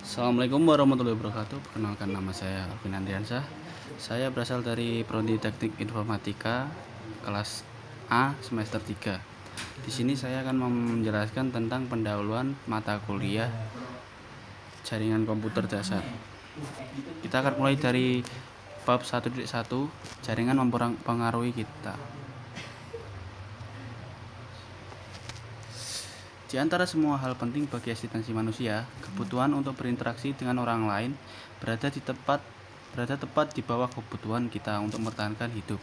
Assalamualaikum warahmatullahi wabarakatuh. Perkenalkan, nama saya Alvin Andriansah. Saya berasal dari Prodi Teknik Informatika kelas A semester 3. Di sini saya akan menjelaskan tentang pendahuluan mata kuliah jaringan komputer dasar. Kita akan mulai dari bab 1.1, jaringan mempengaruhi kita. Di antara semua hal penting bagi eksistensi manusia, kebutuhan untuk berinteraksi dengan orang lain berada tepat di bawah kebutuhan kita untuk mempertahankan hidup.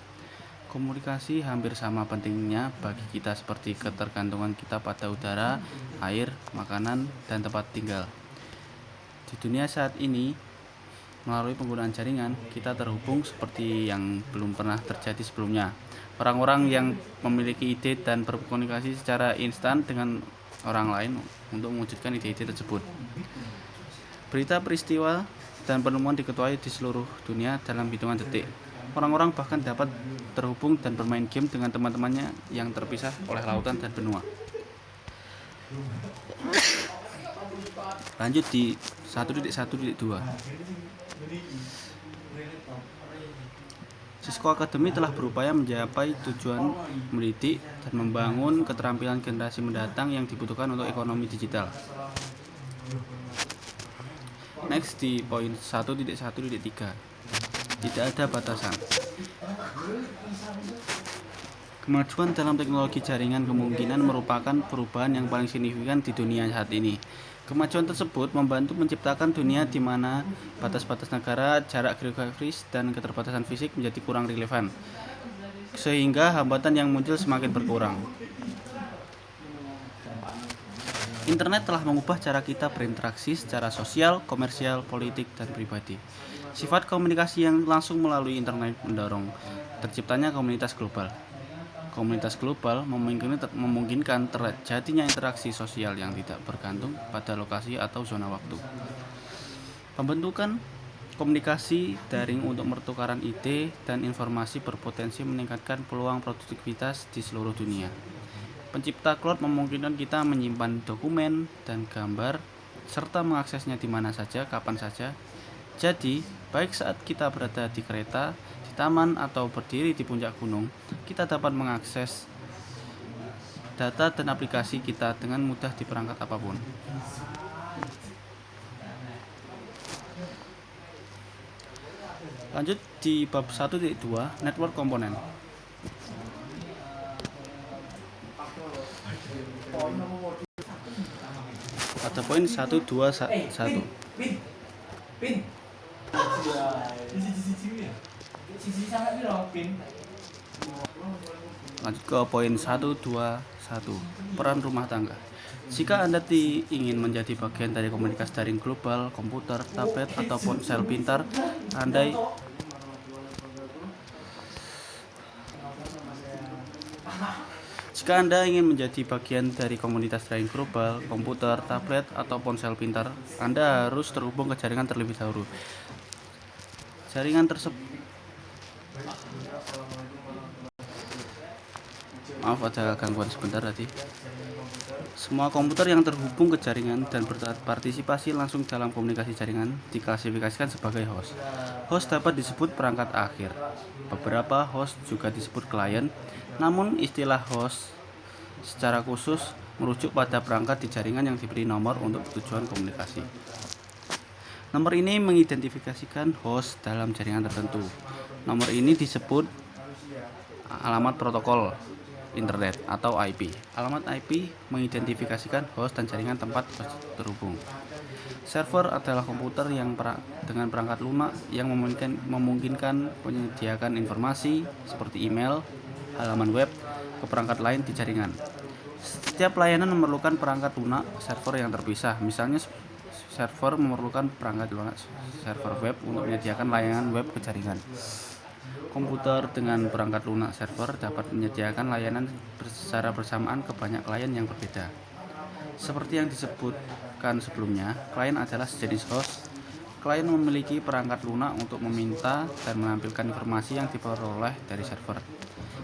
Komunikasi hampir sama pentingnya bagi kita seperti ketergantungan kita pada udara, air, makanan, dan tempat tinggal. Di dunia saat ini, melalui penggunaan jaringan, kita terhubung seperti yang belum pernah terjadi sebelumnya. Orang-orang yang memiliki ide dan berkomunikasi secara instan dengan orang lain untuk mewujudkan ide-ide tersebut. Berita, peristiwa, dan penemuan diketahui di seluruh dunia dalam hitungan detik. Orang-orang bahkan dapat terhubung dan bermain game dengan teman-temannya yang terpisah oleh lautan dan benua. Lanjut di 1.1.2. Cisco Academy telah berupaya mencapai tujuan mendidik dan membangun keterampilan generasi mendatang yang dibutuhkan untuk ekonomi digital. Next di poin 1.1.3. Tidak ada batasan. Kemajuan dalam teknologi jaringan kemungkinan merupakan perubahan yang paling signifikan di dunia saat ini. Kemajuan tersebut membantu menciptakan dunia di mana batas-batas negara, jarak geografis, dan keterbatasan fisik menjadi kurang relevan, sehingga hambatan yang muncul semakin berkurang. Internet telah mengubah cara kita berinteraksi secara sosial, komersial, politik, dan pribadi. Sifat komunikasi yang langsung melalui internet mendorong terciptanya komunitas global. Komunitas global memungkinkan terjadinya interaksi sosial yang tidak bergantung pada lokasi atau zona waktu. Pembentukan komunikasi daring untuk pertukaran ide dan informasi berpotensi meningkatkan peluang produktivitas di seluruh dunia. Pencipta cloud memungkinkan kita menyimpan dokumen dan gambar serta mengaksesnya di mana saja, kapan saja. Jadi, baik saat kita berada di kereta, di taman, atau berdiri di puncak gunung, kita dapat mengakses data dan aplikasi kita dengan mudah di perangkat apapun. Lanjut di bab 1.2, network komponen. Pada poin 1.2.1. Lanjut ke poin 1.2.1, peran rumah tangga. Jika Anda ingin menjadi bagian dari komunitas daring global, komputer, tablet, atau ponsel pintar, Jika Anda ingin menjadi bagian dari komunitas daring global, komputer, tablet, atau ponsel pintar, Anda harus terhubung ke jaringan terlebih dahulu. Jaringan tersebut ada gangguan sebentar tadi. Semua komputer yang terhubung ke jaringan dan berpartisipasi langsung dalam komunikasi jaringan diklasifikasikan sebagai host. Host dapat disebut perangkat akhir. Beberapa host juga disebut klien, namun istilah host secara khusus merujuk pada perangkat di jaringan yang diberi nomor untuk tujuan komunikasi. Nomor ini mengidentifikasikan host dalam jaringan tertentu. Nomor ini disebut alamat protokol internet atau IP. Alamat IP mengidentifikasikan host dan jaringan tempat terhubung. Server adalah komputer yang dengan perangkat lunak yang memungkinkan menyediakan informasi seperti email, halaman web ke perangkat lain di jaringan. Setiap layanan memerlukan perangkat lunak server yang terpisah. Misalnya, server memerlukan perangkat lunak server web untuk menyediakan layanan web ke jaringan. Komputer dengan perangkat lunak server dapat menyediakan layanan secara bersamaan ke banyak klien yang berbeda. Seperti yang disebutkan sebelumnya, klien adalah sejenis host. Klien memiliki perangkat lunak untuk meminta dan menampilkan informasi yang diperoleh dari server,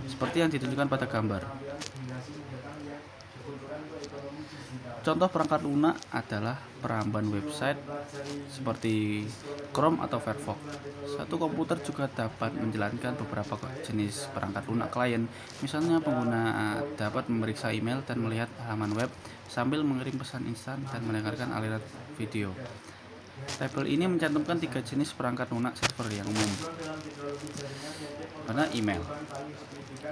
seperti yang ditunjukkan pada gambar. Contoh perangkat lunak adalah peramban website seperti Chrome atau Firefox. Satu komputer juga dapat menjalankan beberapa jenis perangkat lunak klien. Misalnya, pengguna dapat memeriksa email dan melihat halaman web sambil mengirim pesan instan dan mendengarkan aliran video. Tabel ini mencantumkan 3 jenis perangkat lunak server yang umum. Karena email.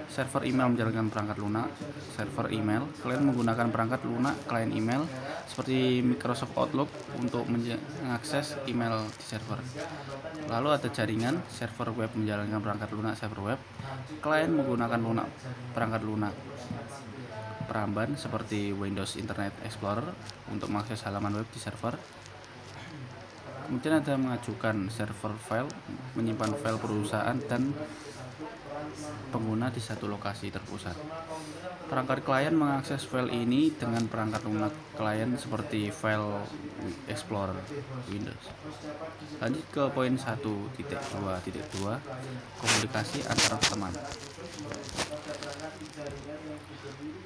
Server email menjalankan perangkat lunak. Server email, klien menggunakan perangkat lunak klien email seperti Microsoft Outlook untuk mengakses email di server. Lalu ada jaringan, server web menjalankan perangkat lunak server web. Klien menggunakan perangkat lunak peramban seperti Windows Internet Explorer untuk mengakses halaman web di server. Kemudian ada mengajukan server file, menyimpan file perusahaan dan pengguna di satu lokasi terpusat. Perangkat klien mengakses file ini dengan perangkat lunak klien seperti file Explorer Windows. Lanjut ke poin 1.2.2, komunikasi antar teman.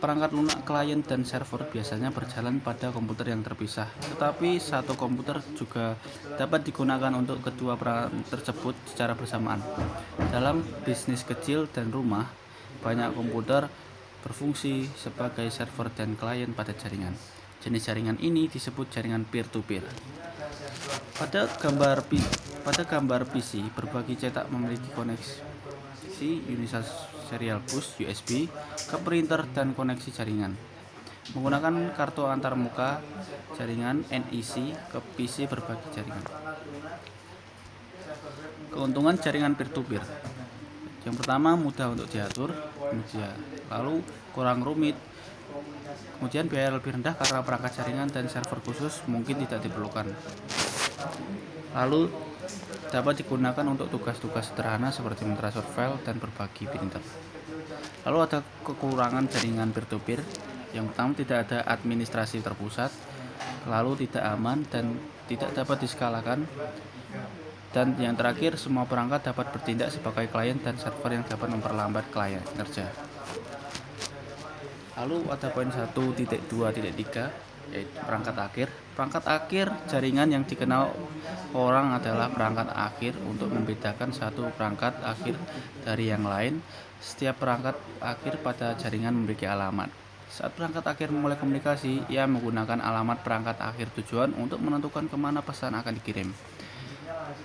Perangkat lunak klien dan server biasanya berjalan pada komputer yang terpisah, tetapi satu komputer juga dapat digunakan untuk kedua perangkat tersebut secara bersamaan. Dalam bisnis kecil dan rumah, banyak komputer berfungsi sebagai server dan klien pada jaringan. Jenis jaringan ini disebut jaringan peer-to-peer. Pada gambar PC berbagi cetak memiliki koneksi Universal Serial Bus USB ke printer dan koneksi jaringan. Menggunakan kartu antarmuka jaringan NIC ke PC berbagi jaringan. Keuntungan jaringan peer-to-peer. Yang pertama, mudah untuk diatur, lalu kurang rumit. Kemudian biaya lebih rendah karena perangkat jaringan dan server khusus mungkin tidak diperlukan. Lalu dapat digunakan untuk tugas-tugas sederhana seperti mentransfer file dan berbagi printer. Lalu ada kekurangan jaringan peer-to-peer. Yang pertama, tidak ada administrasi terpusat, lalu tidak aman dan tidak dapat diskalakan. Dan yang terakhir, semua perangkat dapat bertindak sebagai klien dan server yang dapat memperlambat klien kerja. Lalu ada poin 1.2.3, yaitu perangkat akhir. Perangkat akhir jaringan yang dikenal orang adalah perangkat akhir. Untuk membedakan satu perangkat akhir dari yang lain, setiap perangkat akhir pada jaringan memiliki alamat. Saat perangkat akhir memulai komunikasi, ia menggunakan alamat perangkat akhir tujuan untuk menentukan kemana pesan akan dikirim.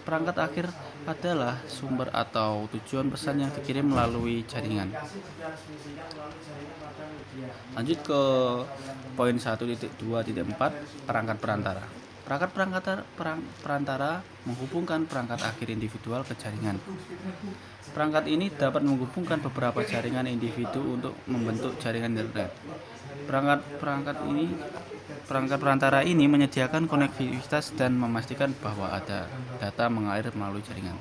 Perangkat akhir adalah sumber atau tujuan pesan yang dikirim melalui jaringan. Lanjut ke poin 1.2.4, perangkat perantara. Perangkat perantara menghubungkan perangkat akhir individual ke jaringan. Perangkat ini dapat menghubungkan beberapa jaringan individu untuk membentuk jaringan internet. Perangkat perantara ini menyediakan konektivitas dan memastikan bahwa ada data mengalir melalui jaringan.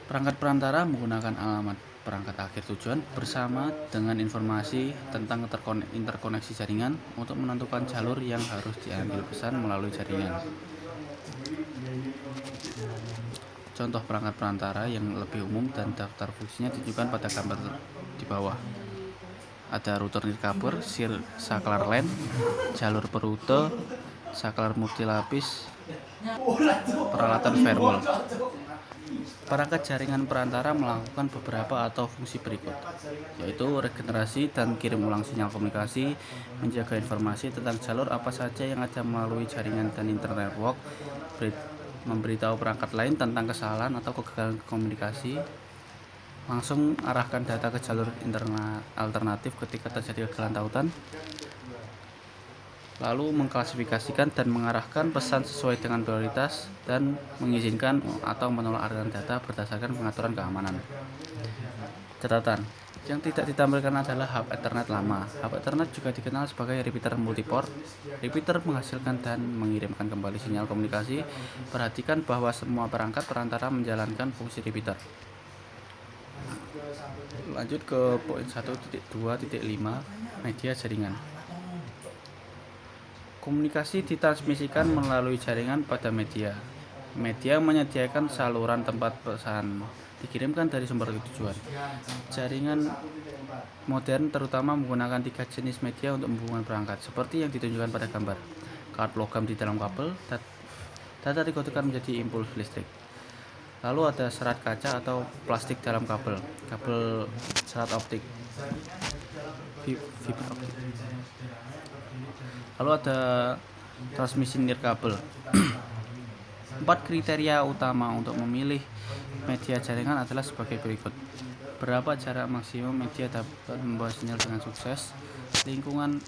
Perangkat perantara menggunakan alamat perangkat akhir tujuan bersama dengan informasi tentang interkoneksi jaringan untuk menentukan jalur yang harus diambil pesan melalui jaringan. Contoh perangkat perantara yang lebih umum dan daftar fungsinya ditunjukkan pada gambar di bawah. Ada router nirkabel, saklar LAN, jalur perrute, saklar multilapis, peralatan firewall. Perangkat jaringan perantara melakukan beberapa atau fungsi berikut, yaitu regenerasi dan kirim ulang sinyal komunikasi, menjaga informasi tentang jalur apa saja yang ada melalui jaringan dan internet network, memberitahu perangkat lain tentang kesalahan atau kegagalan komunikasi, langsung arahkan data ke jalur internet alternatif ketika terjadi kegagalan tautan, lalu mengklasifikasikan dan mengarahkan pesan sesuai dengan prioritas, dan mengizinkan atau menolak aliran data berdasarkan pengaturan keamanan. Catatan, yang tidak ditampilkan adalah hub Ethernet lama. Hub Ethernet juga dikenal sebagai repeater multiport. Repeater menghasilkan dan mengirimkan kembali sinyal komunikasi. Perhatikan bahwa semua perangkat perantara menjalankan fungsi repeater. Lanjut ke poin 1.2.5, media jaringan. Komunikasi ditransmisikan melalui jaringan pada media. Media menyediakan saluran tempat pesan dikirimkan dari sumber tujuan. Jaringan modern terutama menggunakan 3 jenis media untuk menghubungkan perangkat, seperti yang ditunjukkan pada gambar. Kart logam di dalam kabel, data dikodekan menjadi impuls listrik. Lalu ada serat kaca atau plastik dalam kabel serat optik, fiber optik. Lalu ada transmisi nirkabel. 4 kriteria utama untuk memilih media jaringan adalah sebagai berikut. Berapa jarak maksimum media dapat membawa sinyal dengan sukses? Lingkungan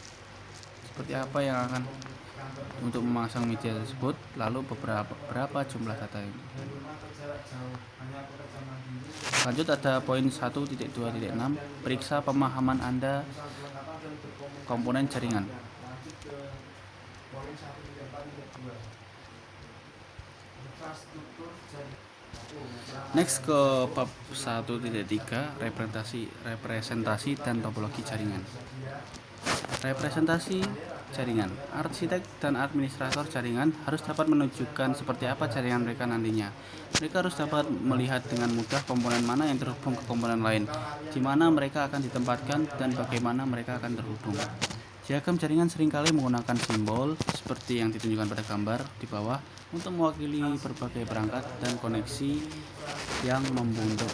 seperti apa yang akan untuk memasang media tersebut? Lalu berapa jumlah data ini? Lanjut ada poin 1.2.6, periksa pemahaman Anda komponen jaringan. Next ke bab 1.3, representasi dan topologi jaringan. Representasi jaringan. Arsitek dan administrator jaringan harus dapat menunjukkan seperti apa jaringan mereka nantinya. Mereka harus dapat melihat dengan mudah komponen mana yang terhubung ke komponen lain, di mana mereka akan ditempatkan, dan bagaimana mereka akan terhubung. Diagram jaringan seringkali menggunakan simbol seperti yang ditunjukkan pada gambar di bawah untuk mewakili berbagai perangkat dan koneksi yang membentuk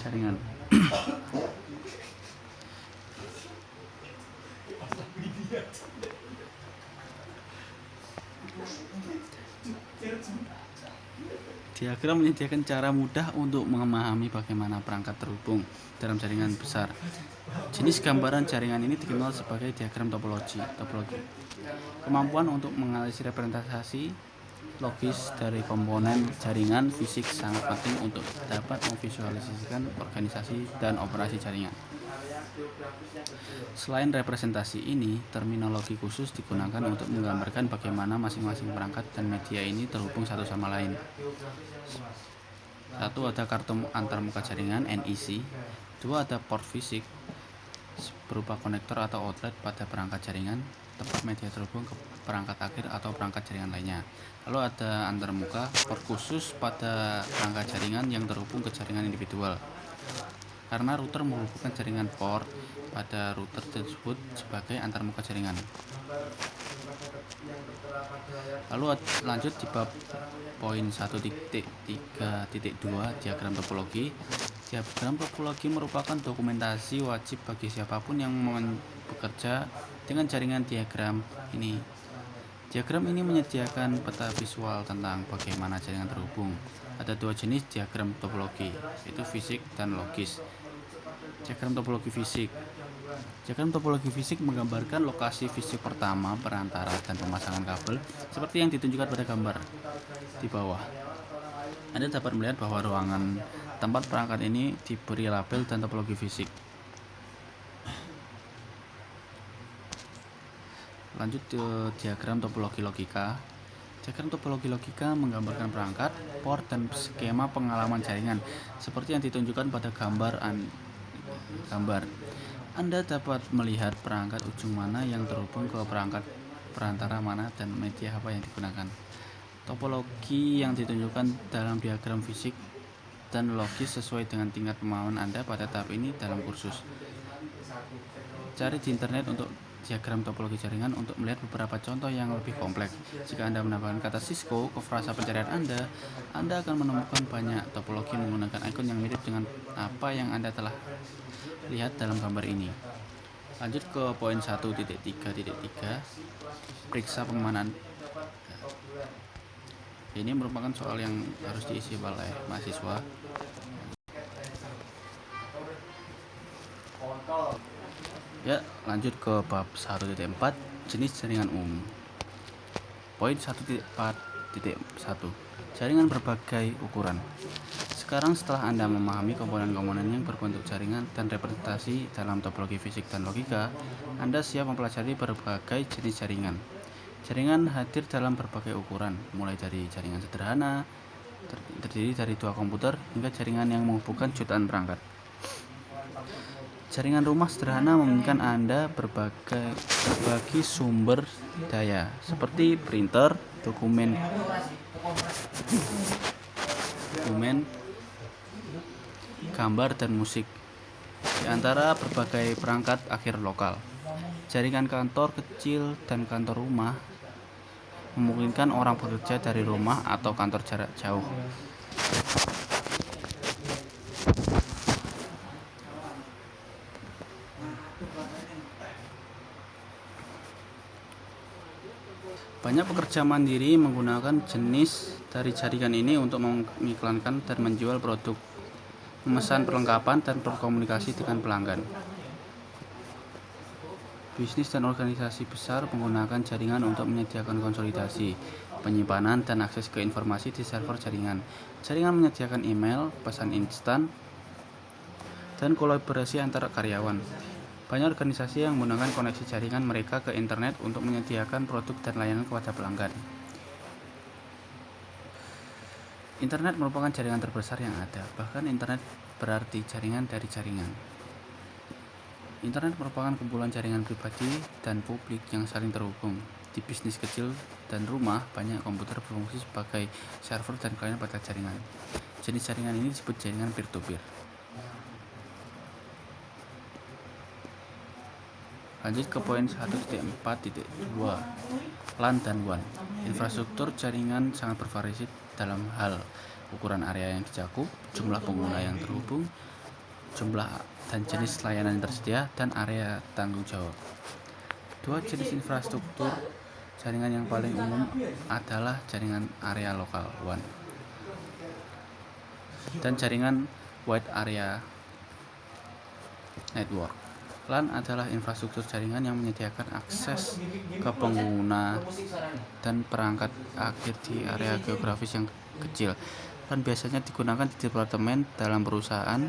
jaringan. Diagram menyediakan cara mudah untuk memahami bagaimana perangkat terhubung dalam jaringan besar. Jenis gambaran jaringan ini dikenal sebagai diagram topologi. Kemampuan untuk menganalisis representasi logis dari komponen jaringan fisik sangat penting untuk dapat memvisualisasikan organisasi dan operasi jaringan. Selain representasi ini, terminologi khusus digunakan untuk menggambarkan bagaimana masing-masing perangkat dan media ini terhubung satu sama lain. 1. Ada kartu antarmuka jaringan (NIC). 2. Ada port fisik berupa konektor atau outlet pada perangkat jaringan, tempat media terhubung ke perangkat akhir atau perangkat jaringan lainnya. Lalu ada antarmuka, port khusus pada perangkat jaringan yang terhubung ke jaringan individual. Karena router menghubungkan jaringan port pada router tersebut sebagai antarmuka jaringan. Lalu lanjut di bab poin 1.3.2, diagram topologi. Diagram topologi merupakan dokumentasi wajib bagi siapapun yang bekerja dengan jaringan diagram ini. Diagram ini menyediakan peta visual tentang bagaimana jaringan terhubung. Ada 2 jenis diagram topologi, yaitu fisik dan logis. Diagram topologi fisik. Diagram topologi fisik menggambarkan lokasi fisik pertama, perantara, dan pemasangan kabel seperti yang ditunjukkan pada gambar di bawah. Anda dapat melihat bahwa ruangan tempat perangkat ini diberi label dan topologi fisik. Lanjut ke diagram topologi logika. Diagram topologi logika menggambarkan perangkat, port, dan skema pengalaman jaringan seperti yang ditunjukkan pada gambar. Anda dapat melihat perangkat ujung mana yang terhubung ke perangkat perantara mana dan media apa yang digunakan. Topologi yang ditunjukkan dalam diagram fisik dan logis sesuai dengan tingkat pemahaman Anda pada tahap ini dalam kursus. Cari di internet untuk diagram topologi jaringan untuk melihat beberapa contoh yang lebih kompleks. Jika Anda menambahkan kata Cisco ke frasa pencarian Anda akan menemukan banyak topologi menggunakan ikon yang mirip dengan apa yang Anda telah lihat dalam gambar ini. Lanjut ke poin 1.3.3, periksa pemahaman. Ini merupakan soal yang harus diisi oleh mahasiswa. Ya, lanjut ke bab 1.4, jenis jaringan umum. Poin 1.4.1, jaringan berbagai ukuran. Sekarang setelah Anda memahami komponen-komponen yang berbentuk jaringan dan representasi dalam topologi fisik dan logika, Anda siap mempelajari berbagai jenis jaringan. Jaringan hadir dalam berbagai ukuran, mulai dari jaringan sederhana, terdiri dari 2 komputer, hingga jaringan yang menghubungkan jutaan perangkat. Jaringan rumah sederhana memungkinkan Anda berbagi sumber daya, seperti printer, dokumen gambar, dan musik di antara berbagai perangkat akhir lokal. Jaringan kantor kecil dan kantor rumah memungkinkan orang bekerja dari rumah atau kantor jarak jauh. Banyak pekerja mandiri menggunakan jenis dari jaringan ini untuk mengiklankan dan menjual produk, memesan perlengkapan, dan berkomunikasi dengan pelanggan. Bisnis dan organisasi besar menggunakan jaringan untuk menyediakan konsolidasi, penyimpanan, dan akses ke informasi di server jaringan. Jaringan menyediakan email, pesan instan, dan kolaborasi antara karyawan. Banyak organisasi yang menggunakan koneksi jaringan mereka ke internet untuk menyediakan produk dan layanan kepada pelanggan. Internet merupakan jaringan terbesar yang ada, bahkan internet berarti jaringan dari jaringan. Internet merupakan kumpulan jaringan pribadi dan publik yang saling terhubung. Di bisnis kecil dan rumah, banyak komputer berfungsi sebagai server dan klien pada jaringan. Jenis jaringan ini disebut jaringan peer-to-peer. Lanjut ke poin 1.4.2, LAN dan WAN. Infrastruktur jaringan sangat bervariasi dalam hal ukuran area yang dicakup, jumlah pengguna yang terhubung, jumlah dan jenis layanan yang tersedia, dan area tanggung jawab. Dua jenis infrastruktur jaringan yang paling umum adalah jaringan area lokal WAN dan jaringan wide area network. LAN adalah infrastruktur jaringan yang menyediakan akses ke pengguna dan perangkat akhir di area geografis yang kecil, dan biasanya digunakan di departemen dalam perusahaan,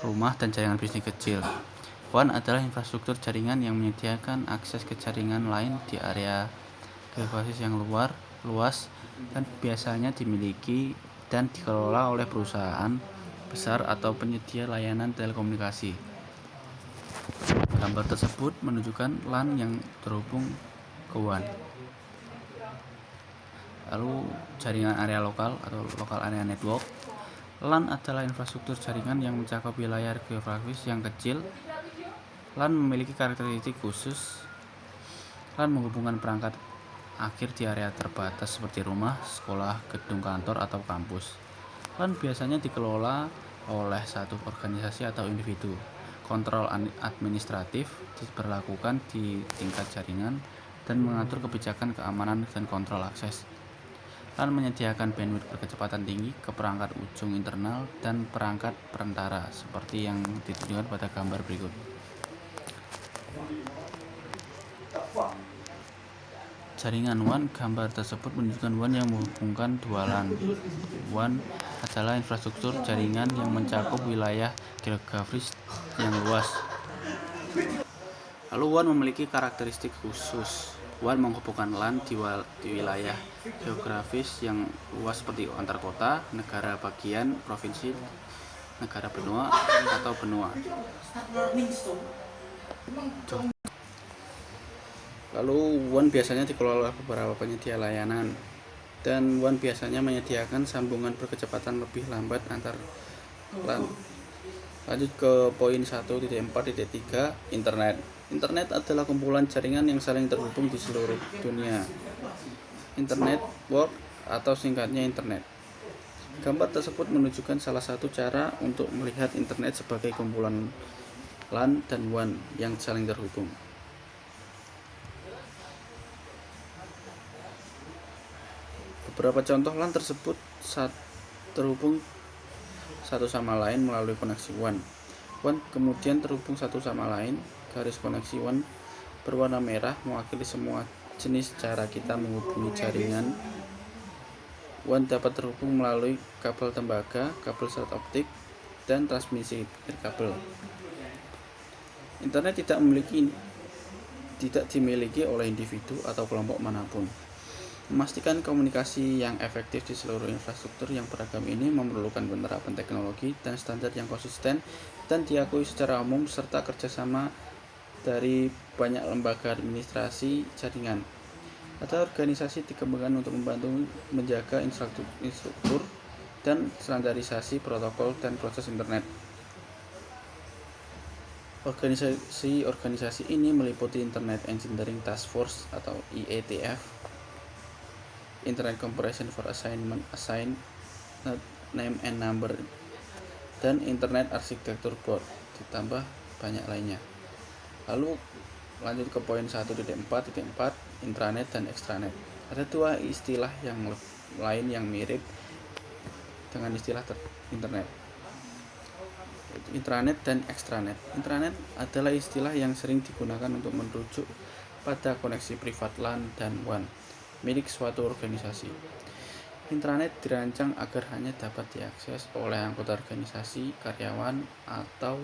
rumah, dan jaringan bisnis kecil. WAN adalah infrastruktur jaringan yang menyediakan akses ke jaringan lain di area geografis yang luas, dan biasanya dimiliki dan dikelola oleh perusahaan besar atau penyedia layanan telekomunikasi. Gambar tersebut menunjukkan LAN yang terhubung ke WAN. Lalu jaringan area lokal atau local area network. LAN adalah infrastruktur jaringan yang mencakup wilayah geografis yang kecil. LAN memiliki karakteristik khusus. LAN menghubungkan perangkat akhir di area terbatas seperti rumah, sekolah, gedung kantor, atau kampus. LAN biasanya dikelola oleh satu organisasi atau individu. Kontrol administratif diberlakukan di tingkat jaringan dan mengatur kebijakan keamanan dan kontrol akses. LAN menyediakan bandwidth berkecepatan tinggi ke perangkat ujung internal dan perangkat perantara, seperti yang ditunjukkan pada gambar berikut. Jaringan WAN. Gambar tersebut menunjukkan WAN yang menghubungkan dua LAN. WAN adalah infrastruktur jaringan yang mencakup wilayah geografis yang luas. Lalu WAN memiliki karakteristik khusus. WAN menghubungkan LAN di wilayah geografis yang luas seperti antar kota, negara bagian, provinsi, negara benua, atau benua. Lalu WAN biasanya dikelola oleh beberapa penyedia layanan, dan WAN biasanya menyediakan sambungan berkecepatan lebih lambat antar LAN. Lanjut ke poin 1.4.3, internet. Internet adalah kumpulan jaringan yang saling terhubung di seluruh dunia. Internet work atau singkatnya internet. Gambar tersebut menunjukkan salah satu cara untuk melihat internet sebagai kumpulan LAN dan WAN yang saling terhubung. Beberapa contoh LAN tersebut terhubung satu sama lain melalui koneksi WAN. WAN kemudian terhubung satu sama lain. Garis koneksi WAN berwarna merah mewakili semua jenis cara kita menghubungi jaringan. WAN dapat terhubung melalui kabel tembaga, kabel serat optik, dan transmisi nirkabel. Internet tidak dimiliki oleh individu atau kelompok manapun. Memastikan komunikasi yang efektif di seluruh infrastruktur yang beragam ini memerlukan penerapan teknologi dan standar yang konsisten dan diakui secara umum, serta kerjasama dari banyak lembaga administrasi jaringan. Ada organisasi dikembangkan untuk membantu menjaga infrastruktur dan standarisasi protokol dan proses internet. Organisasi ini meliputi Internet Engineering Task Force atau IETF, Internet Corporation for Assigned Name and Number, dan Internet Architecture Board, ditambah banyak lainnya. Lalu lanjut ke poin 1.4.4, intranet dan extranet. Ada dua istilah yang lain yang mirip dengan istilah internet, intranet dan extranet. Intranet adalah istilah yang sering digunakan untuk merujuk pada koneksi privat LAN dan WAN milik suatu organisasi. Intranet dirancang agar hanya dapat diakses oleh anggota organisasi, karyawan, atau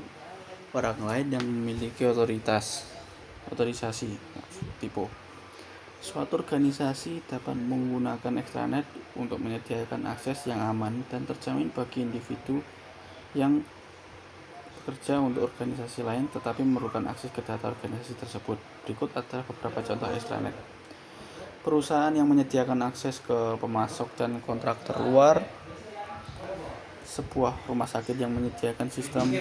orang lain yang memiliki otorisasi. Suatu organisasi dapat menggunakan extranet untuk menyediakan akses yang aman dan terjamin bagi individu yang bekerja untuk organisasi lain tetapi memerlukan akses ke data organisasi tersebut. Berikut adalah beberapa contoh extranet. Perusahaan yang menyediakan akses ke pemasok dan kontraktor luar, sebuah rumah sakit yang menyediakan sistem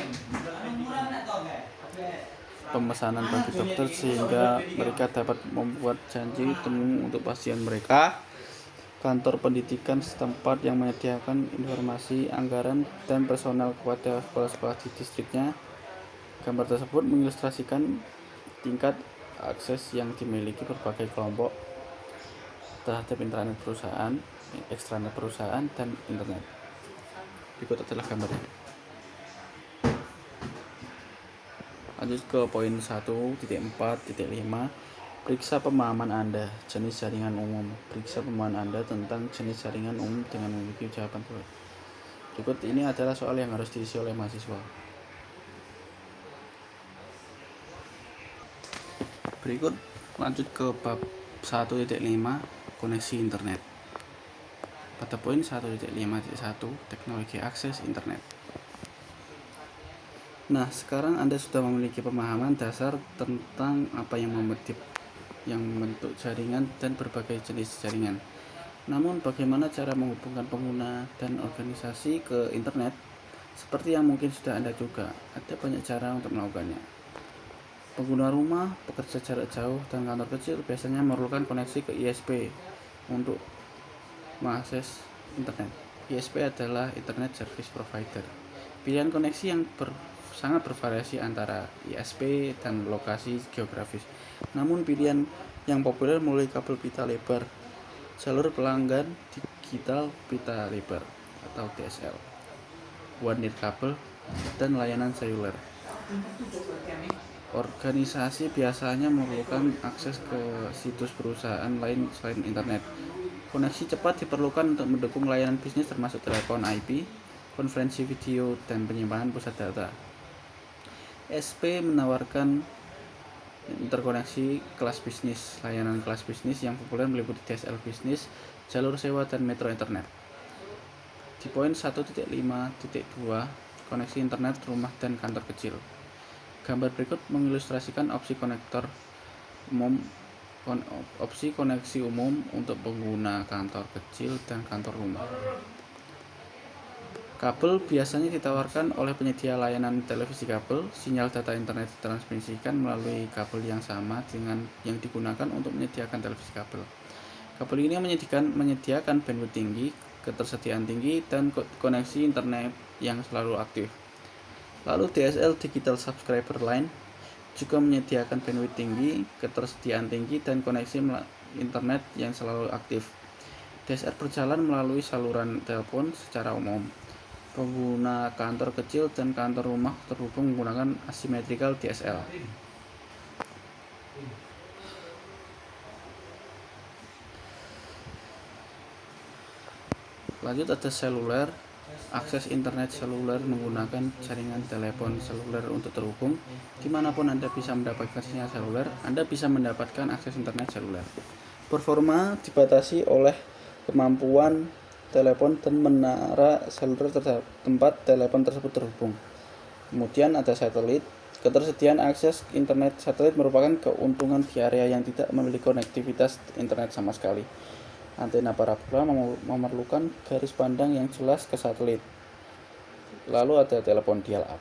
pemesanan bagi dokter sehingga mereka dapat membuat janji temu untuk pasien mereka, kantor pendidikan setempat yang menyediakan informasi, anggaran, dan personal kepada sekolah-sekolah di distriknya. Gambar tersebut mengilustrasikan tingkat akses yang dimiliki berbagai kelompok terhadap intranet perusahaan, extranet perusahaan, dan internet. Berikut adalah gambarnya. Lanjut ke poin 1.4.5, periksa pemahaman Anda, jenis jaringan umum. Periksa pemahaman Anda tentang jenis jaringan umum dengan memiliki jawaban berikut. Ini adalah soal yang harus diisi oleh mahasiswa. Berikut lanjut ke bab 1.5, koneksi internet. Pada poin 1.5.1, teknologi akses internet. Nah, sekarang Anda sudah memiliki pemahaman dasar tentang apa yang membentuk jaringan dan berbagai jenis jaringan. Namun, bagaimana cara menghubungkan pengguna dan organisasi ke internet? Seperti yang mungkin sudah Anda duga, ada banyak cara untuk melakukannya. Pengguna rumah, pekerja jarak jauh, dan kantor kecil biasanya memerlukan koneksi ke ISP untuk mengakses internet. ISP adalah Internet Service Provider. Pilihan koneksi yang sangat bervariasi antara ISP dan lokasi geografis. Namun pilihan yang populer mulai kabel pita lebar, jalur pelanggan digital pita lebar atau DSL, one near kabel, dan layanan seluler. Organisasi biasanya memerlukan akses ke situs perusahaan lain selain internet. Koneksi cepat diperlukan untuk mendukung layanan bisnis termasuk telepon IP, konferensi video, dan penyimpanan pusat data. SP menawarkan interkoneksi kelas bisnis. Layanan kelas bisnis yang populer meliputi DSL bisnis, jalur sewa, dan metro internet. Di poin 1.5.2, koneksi internet rumah dan kantor kecil. Gambar berikut mengilustrasikan opsi koneksi umum untuk pengguna kantor kecil dan kantor rumah. Kabel biasanya ditawarkan oleh penyedia layanan televisi kabel. Sinyal data internet ditransmisikan melalui kabel yang sama dengan yang digunakan untuk menyediakan televisi kabel. Kabel ini menyediakan bandwidth tinggi, ketersediaan tinggi, dan koneksi internet yang selalu aktif. Lalu DSL Digital Subscriber Line juga menyediakan bandwidth tinggi, ketersediaan tinggi, dan koneksi internet yang selalu aktif. DSL berjalan melalui saluran telepon secara umum. Pengguna kantor kecil dan kantor rumah terhubung menggunakan asymmetrical DSL. Lanjut ada seluler. Akses internet seluler menggunakan jaringan telepon seluler untuk terhubung. Dimanapun Anda bisa mendapatkan sinyal seluler, Anda bisa mendapatkan akses internet seluler. Performa dibatasi oleh kemampuan telepon dan menara seluler tempat telepon tersebut terhubung. Kemudian ada satelit. Ketersediaan akses internet satelit merupakan keuntungan di area yang tidak memiliki konektivitas internet sama sekali. Antena parabola memerlukan garis pandang yang jelas ke satelit. Lalu ada telepon dial-up.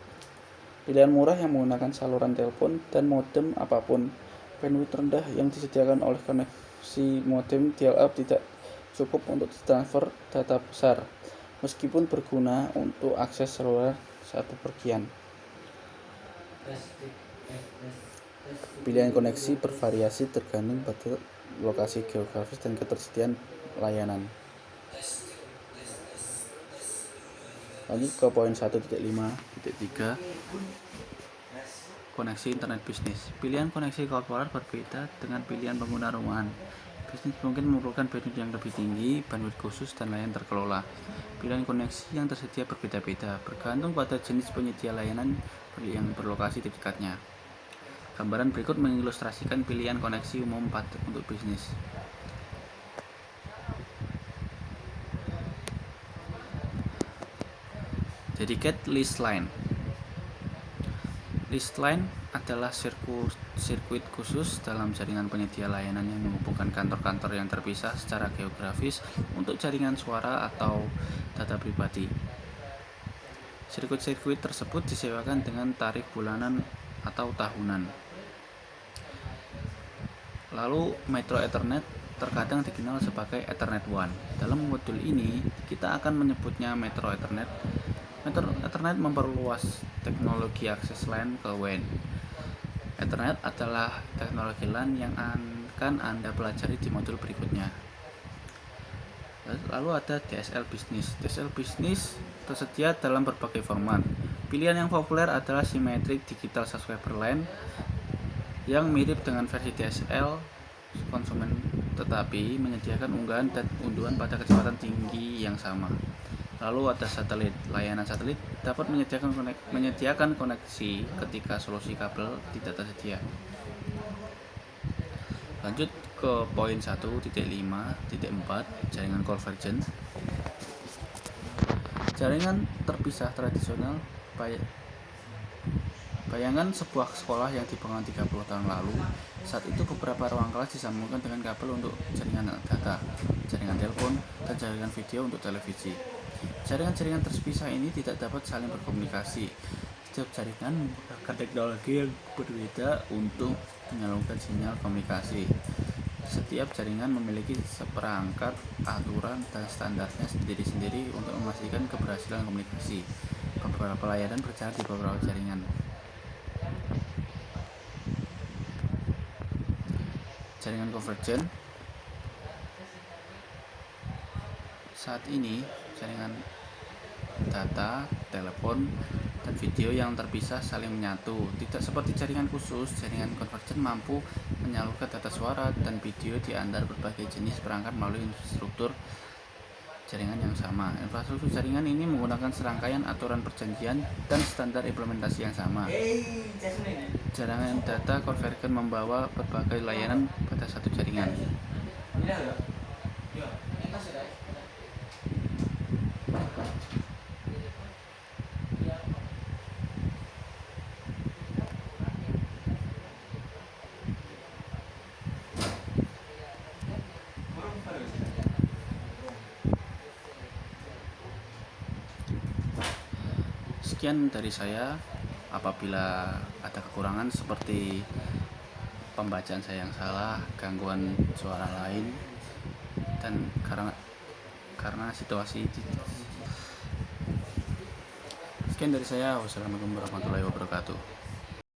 Pilihan murah yang menggunakan saluran telepon dan modem apapun. Bandwidth rendah yang disediakan oleh koneksi modem dial-up tidak cukup untuk transfer data besar, meskipun berguna untuk akses seluler saat bepergian. Pilihan koneksi bervariasi tergantung pada lokasi geografis dan ketersediaan layanan. Lanjut ke poin 1.5.3, koneksi internet bisnis. Pilihan koneksi korporat berbeda dengan pilihan pengguna rumahan. Bisnis mungkin memerlukan bandwidth yang lebih tinggi, bandwidth khusus, dan layanan terkelola. Pilihan koneksi yang tersedia berbeda-beda, bergantung pada jenis penyedia layanan yang berlokasi di dekatnya. Gambaran berikut mengilustrasikan pilihan koneksi umum untuk bisnis. Dedicated list line. List line adalah sirkuit khusus dalam jaringan penyedia layanan yang menghubungkan kantor-kantor yang terpisah secara geografis untuk jaringan suara atau data pribadi. Sirkuit-sirkuit tersebut disewakan dengan tarif bulanan atau tahunan. Lalu Metro Ethernet terkadang dikenal sebagai Ethernet One. Dalam modul ini kita akan menyebutnya Metro Ethernet. Metro Ethernet memperluas teknologi akses LAN ke WAN. Ethernet adalah teknologi LAN yang akan Anda pelajari di modul berikutnya. Lalu ada DSL Business. DSL Business tersedia dalam berbagai format. Pilihan yang populer adalah Symmetric Digital Subscriber Line yang mirip dengan versi DSL konsumen, tetapi menyediakan unggahan dan unduhan pada kecepatan tinggi yang sama. Lalu ada satelit. Layanan satelit dapat menyediakan koneksi ketika solusi kabel tidak tersedia. Lanjut ke poin 1.5.4, jaringan convergent. Jaringan terpisah tradisional. Bayangkan sebuah sekolah yang dibangun 30 tahun lalu. Saat itu beberapa ruang kelas disambungkan dengan kabel untuk jaringan data, jaringan telepon, dan jaringan video untuk televisi. Jaringan-jaringan terpisah ini tidak dapat saling berkomunikasi. Setiap jaringan menggunakan teknologi yang berbeda untuk menyalurkan sinyal komunikasi. Setiap jaringan memiliki seperangkat aturan dan standarnya sendiri-sendiri untuk memastikan keberhasilan komunikasi. Beberapa layanan berjalan di beberapa jaringan. Jaringan convergent. Saat ini jaringan data, telepon, dan video yang terpisah saling menyatu. Tidak seperti jaringan khusus, jaringan convergent mampu menyalurkan data suara dan video di antara berbagai jenis perangkat melalui infrastruktur jaringan yang sama. Infrastruktur jaringan ini menggunakan serangkaian aturan perjanjian dan standar implementasi yang sama. Jaringan data convergent membawa berbagai layanan pada satu jaringan. Sekian dari saya. Apabila ada kekurangan seperti pembacaan saya yang salah, gangguan suara lain, dan karena situasi. Sekian dari saya. Wassalamualaikum warahmatullahi wabarakatuh.